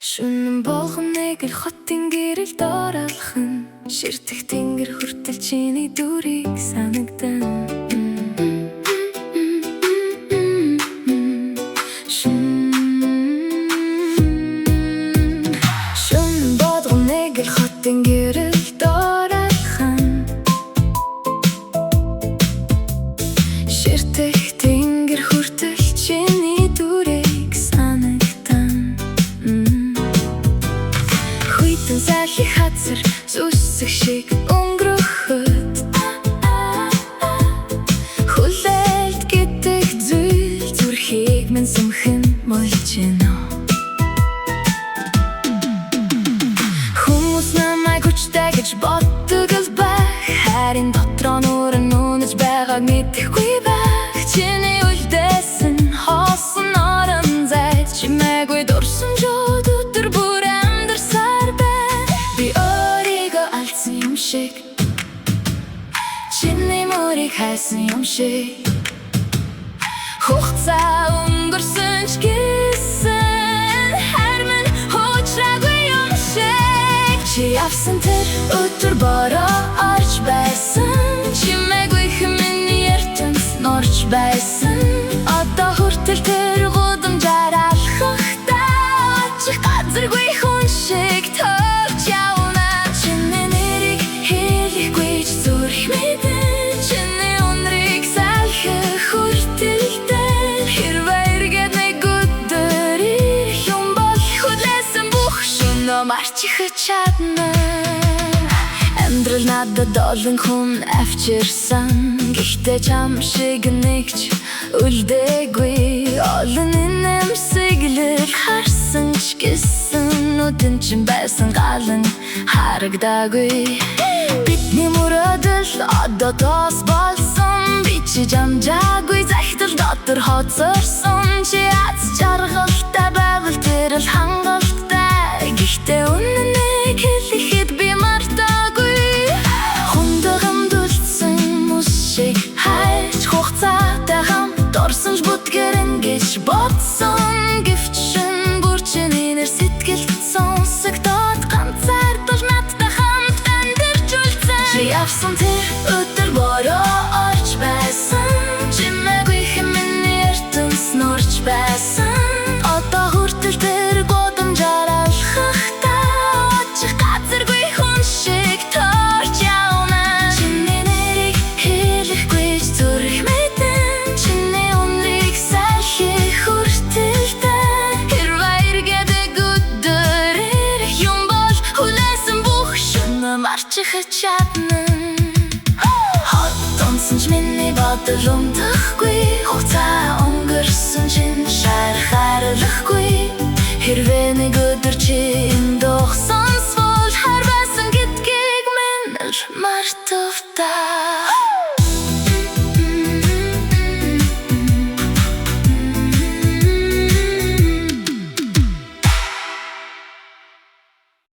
Шүнэн болгон нэг л хотын гэрэл доорлох нь ширтэх тэнгэр хүртэл чиний дүрийг санагдан. Шүнэн болгон нэг л хотын гэрэл доорлох нь ширтэх тэнгэр хүртэл чиний дүрийг санагдан. Салхи хазар зүсэх шиг өнгөрөхөд хүлээлт гэдэг зүйл зүрхийг минь сүмхэн мөлжинө. Хүмүүс намайг хүчтэй гэж боддог л байх, харин дотроо нүрэ нүнэж байгааг мэдэхгүй байх. Чиний үлдээсэн хоосон орон зай чимээгүй дурсан жод өдөр бүр чиний мөрийг хайсан юм шиг хугацаа өнгөрсөн ч гэсэн харин хуучраагүй юм шиг. Чи явсан тэр өдөр бороо орж байсан, чимээгүй миний ертөнц норч байсан. Одоо хүртэл тэр гудамжаар алхахдаа очих газаргүй хүн шиг төвч явна. Чиний нэрийг хэлэхгүй ч зүрх мэдэн, чиний өнрийг салхих хүртэлдэн. Хэрвээ эргээд нэг өдөр ирэх юм бол хүлээсэн бүх шөнө марчих чадна. Амьдрал надад олон хүн авчирсан, гэхдээ чам шиг нэгч үлдээгүй. Олон инэмсэглэл харсан ч гэсэн нүдэн чин байсан галан харагдаагүй. Бидний мөрөөдөл одоо тоос болсон, би чи жамжаагүй захидал дотор хоцорсон. Чи аз жаргалтай байвал тэр л хангалттай, гэхдээ үнэн нэг хэлэхэд би мартаагүй. Хундагамд үлдсэн мус шиг хайж хугацаатай хамт орсон ч бүтгэрэн гэж бодсон. Гэвч шин бүр чиний нэр сэтгэлд сонсогдоод ганцаардаж надтай хамт амьдарч үлдсэн. Чи явсан тэр өдөр бороо орж байсан, чимээгүй миний ертөнц норч байсан. Одоо хүртэл тэр гудамжаар алхахдаа очих газаргүй хүн шиг торч явна. Чиний нэрийг хэлэхгүй ч зүрх мэдэн, чиний өнрийг салхих хүртэлдэн. Хэрвээ эргээд нэг өдөр ирэх юм бол хүлээсэн бүх шөнө марчих чадна. Хот онсон ч миний бодол унтахгүй, хугацаа өнгөрсөн чинь шарах арилахгүй. Хэрвээ нэг өдөр чи